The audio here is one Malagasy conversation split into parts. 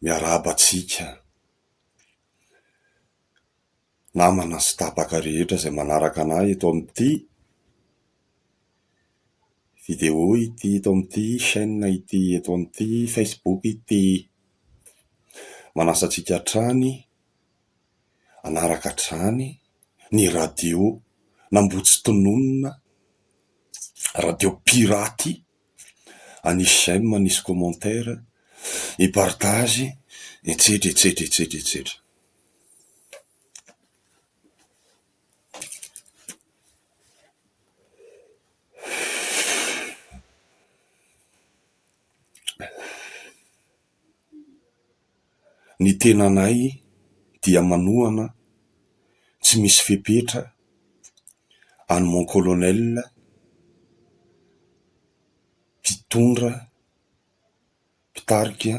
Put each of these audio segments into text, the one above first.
Miarabatsika namana sy tapaka rehetra izay manaraka anay eto amin'ity video ity, eto amin'ity chaîne ity, eto amin'ity Facebook ity. Manasa antsika hatrany anaraka hatrany ny radio nambotsy-tononona, radio piraty, anisy j'aime, anisy commentaire, i partage, etc. Ny tenanay dia manohana tsy misy fepetra any mon colonel mpitondra mpitarika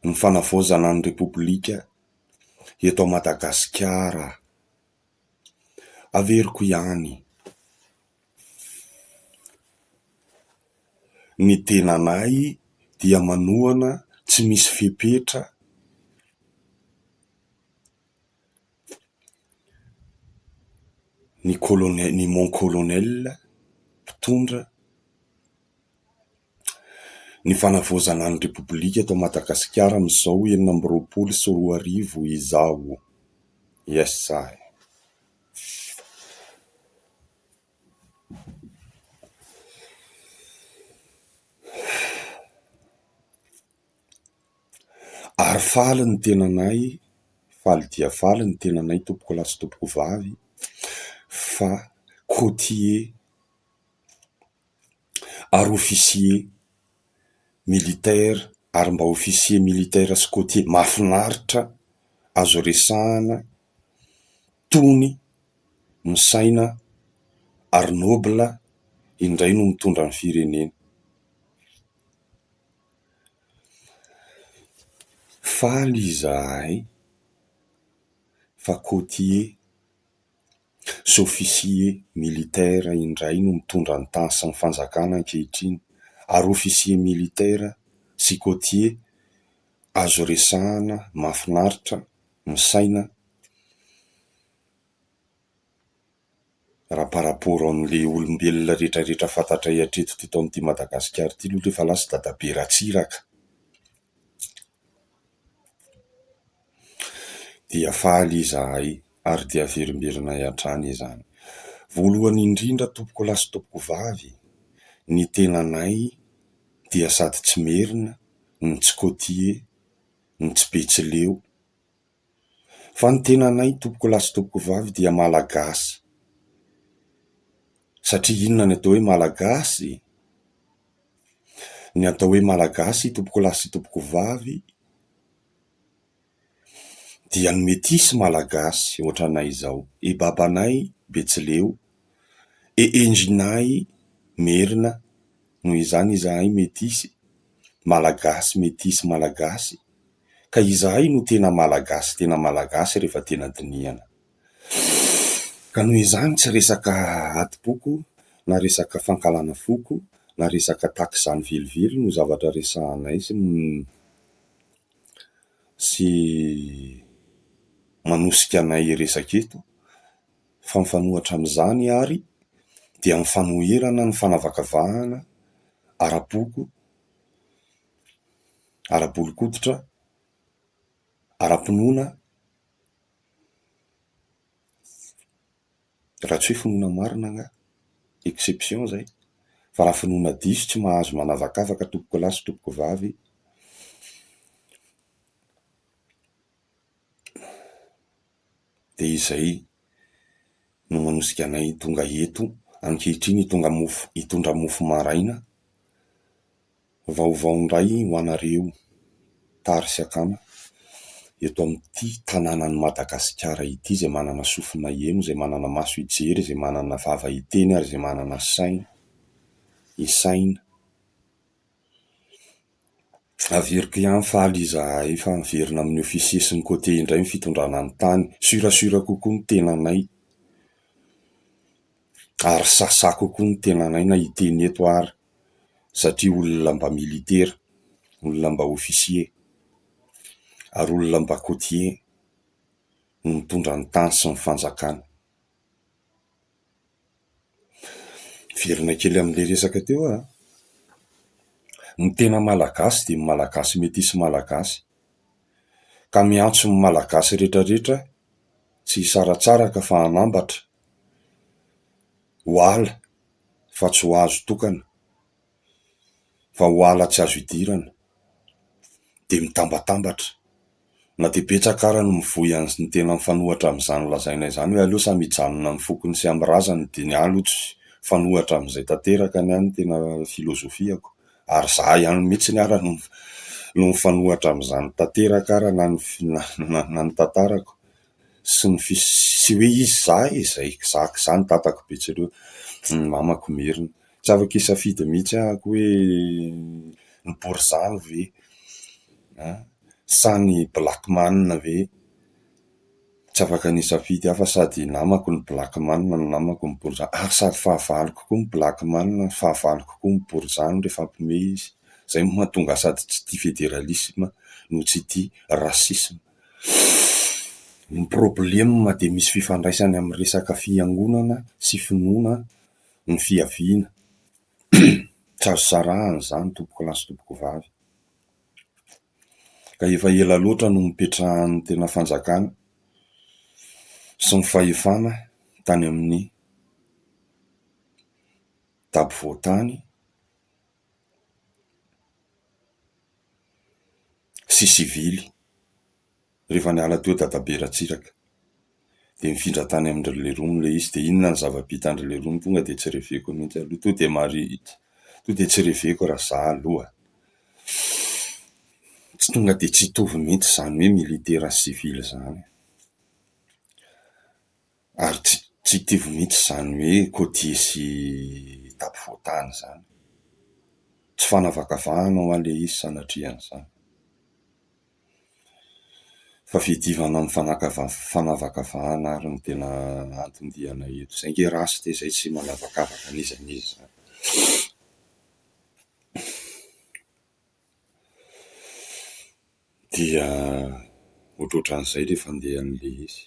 ny fanavaozana ny repoblika eto Madagasikara. Averiko ihany, ny tenanay dia manohana tsy misy fepetra ny mon colonel mpitondra ny fanavaozana ny repoblika eto Madagasikara amin'izao 2024 izao. Yes, I. Ary faly ny tenanay, faly dia faly ny tenanay tompoko lahy sy tompoko vavy, fa côtier ary officier militaire ary mba officier militaire sy côtier mahafinaritra, azo resahana, tony, misaina ary noble indray no mitondra ny firenena. Faly izahay fa côtier sy officier militaire indray no mitondra ny tany sy ny fanjakana ankehitriny, ary officier militaire sy côtier azo resahana, mahafinaritra, misaina raha par rapport amin'le olombelona rehetrarehetra fantatray hatreto teto amin'ity Madagasikara ity, aloha efa lasa dadabe Ratsiraka. Dia faly izahay ary dia averimberinay hatrany izany. Voalohany indrindra tompoko lahy sy tompoko vavy, ny tenanay dia sady tsy merina, ny tsy côtier, ny tsy betsileo, fa ny tenanay tompoko lahy sy tompoko vavy dia malagasy. Satria inona ny atao hoe malagasy? Ny atao hoe malagasy tompoko lahy sy tompoko vavy dia ny metisy malagasy ohatranay izao. E babanay betsileo, e endrinay merina, noho izany izahay metisy malagasy, ka izahay no tena malagasy rehefa tena dinihana. Ka noho izany tsy resaka adi-poko, na resaka fankalana foko, na resaka taky izany velively no zavatra resahanay sy manosika anay resaka eto, fa mifanohatra amin'izany ary dia mifanoherana ny fanavakavahana ara-poko, ara-bolon-koditra, ara-pinoana, raha tsy hoe finoana marina nga, exception zay, fa raha finoana diso tsy mahazo manavakavaka tompoko lahy sy tompoko vavy. Dia izay no manosika anay tonga eto ankehitriny hitondra mofo maraina. Vaovao indray ho anareo tary sy akama eto amin'ity tanànan'i Madagasikara ity, izay manana sofina eno, izay manana maso hijery, izay manana vava hiteny ary izay manana saina hisaina. Averiko ihany faly izahay fa miverina amin'ny officier sy ny côtier indray ny fitondrana ny tany. Surasura kokoa ny tenanay, ary sasa kokoa ny tenanay na hiteny eto ary, satria olona mba militaire, olona mba officier. ary olona Bakotie no mitondra ny tany sy ny fanjakana. Verina kely amin'le resaka teo aho. Ny tena malagasy dia malagasy metisy malagasy, ka miantso ny malagasy rehetrarehetra tsy hisaratsaraka fa hanambatra ho ala fa tsy ho azo tokana, fa ho ala tsy azo idirana, dia mitambatambatra. Na dia betsaka ara no mivoy ny tena mifanohatra amin'izany lazaina izany hoe aleo samy hijanona amin'ny fokony sy amin'ny razany dia ny alotsy fanohatra amin'izay tanteraka ny any tena filozofiako. Ary za ihany mihitsy ara no mifanohatra amin'izany tanteraka ara na ny tantarako sy ny sy hoe izy za izay zaka izany tatako be tsireo ny mamako merina. Tsy afaka hisafidy mihitsy ahako hoe ny Borizano ve sa ny Blackman ve, tsy afaka nisafidy aho fa sady namako ny Blackman ny namako ny Borizano, ary sady fahavaliko koa ny Blackman, fahavaliko koa ny Borizano rehefa ampiomehy izy. Zay mahatonga sady tsy tia fédéralisme no tsy tia rasisme. Ny problema dia misy fifandraisany amin'ny resaka fiangonana sy finoana ny fiaviana. Tsy azo sarahana izany tompoko lahy sy tompoko vavy. Ka efa ela loatra no nipetrahan'ny tena fanjakana sy ny fahefana tany amin'ny dabo voatany sy sivily. Rehefa niala teo Dadabe Ratsiraka dia mifindra tany amin'ny Andrileromo ilay izy, dia inona ny zava-bita Andrileromo tonga dia tsy reveko mihitsy aloha, to dia tsy reveko raha za aloha. Tsy tonga dia tsy hitovy mihitsy izany hoe militera sy sivily izany, ary tsy hitovy mihitsy izany hoe Kodie sy dabo voatany izany. Tsy fanavakavahana ho an'ilay izy sanatrian'izany, fa fiadivana amin'ny fanavakavahana ary ny tena antondihana eto. Izay nge rasy dia izay tsy manavakavaka an'iza n'iza. Dia ohatrohatran'izay rehefa handeha an'ilay izy.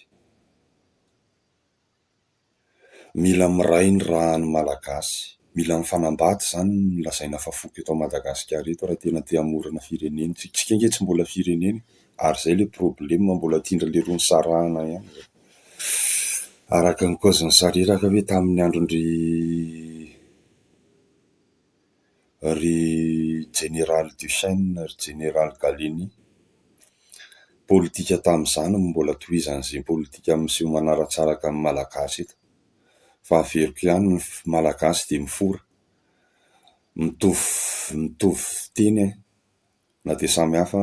Mila miray ny rahan'ny malagasy, mila mifanambady izany no lazaina fa foko eto Madagasikara eto raha tena te hamorona firenena. Tsika nge tsy mbola firenena, ary izay ilay problema, mbola tindra ilay rony sarahana ihany. Araka ny kaoziny sareraka hoe tamin'ny andron'ny ry Général Duchesne, ry Général Gallieni, politika tamin'izany mbola tohizan'izay politika miseho manaratsaraka amin'ny malagasy eto. Fa averiko ihany ny malagasy dia mifora, mitovy teny na dia samy hafa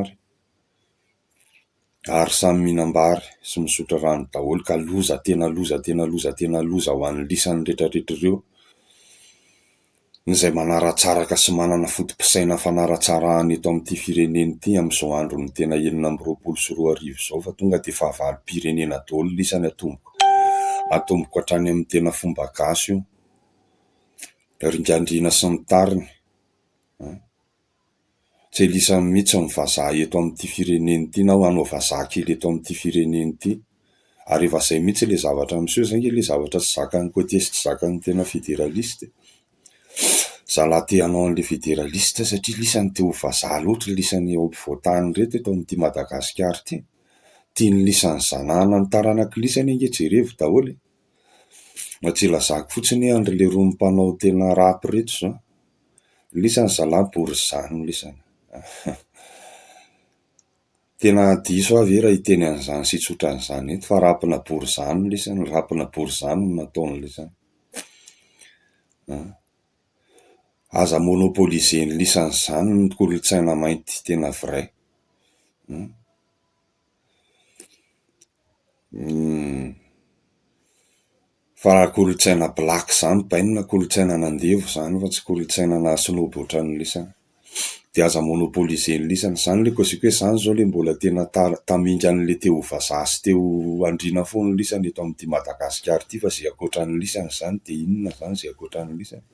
ary samy mihinam-bary sy misotro rano daholo, ka loza tena loza ho an'ny lisan'ny rehetrarehetra ireo izay manaratsaraka sy manana fotom-pisaina fanaratsarahana eto amin'ity firenena ity amin'izao andro ny tena 2024 izao, fa tonga dia fahavalo-pirenena daholo lisany atomboko hatrany amin'ny tena fomba gasy io, ringandrina sy ny tariny. Tsy elisany mihitsy ny vazaha eto amin'ity firenena ity na ho anao vazaha kely eto amin'ity firenena ity. Ary efa izay mihitsy ilay zavatra miseho, izay ilay zavatra tsy zakan'ny Kodie sy tsy zakan'ny tena fédéraliste. Zalahy te hanao an'ilay fédéraliste satria lisany te ho vazaha loatra lisany eo ampovoatany reto eto amin'ity Madagasikara ity. Tiany lisany zanahana ny taranaka lisany ange jerevo daholo. Mba tsy ilazako fotsiny hoe Andrileromo mpanao tena rapy reto izao. Lisany zalahy Borizano lisany. Tena diso avy raha hiteny an'izany sy hitsotra an'izany eto, fa rapina Borizano lisany, rapina Borizano no nataony lisany. Aza monopoliser ny lisany izany ny kolontsaina mainty tena vrai. Fa raha kolontsaina black izany, bainina kolontsaina nandevo izany fa tsy kolontsaina nahasinoby ohatran'ny lisany. Dia aza monopoliser ny lisany, izany ilay koziko hoe izany izao ilay mbola tena taminga an'ilay teo vazaha sy teo andriana foana ny lisany eto amin'ity Madagasikara ity, fa izay ankoatran'ny lisany izany dia inona izany izay ankoatran'ny lisany.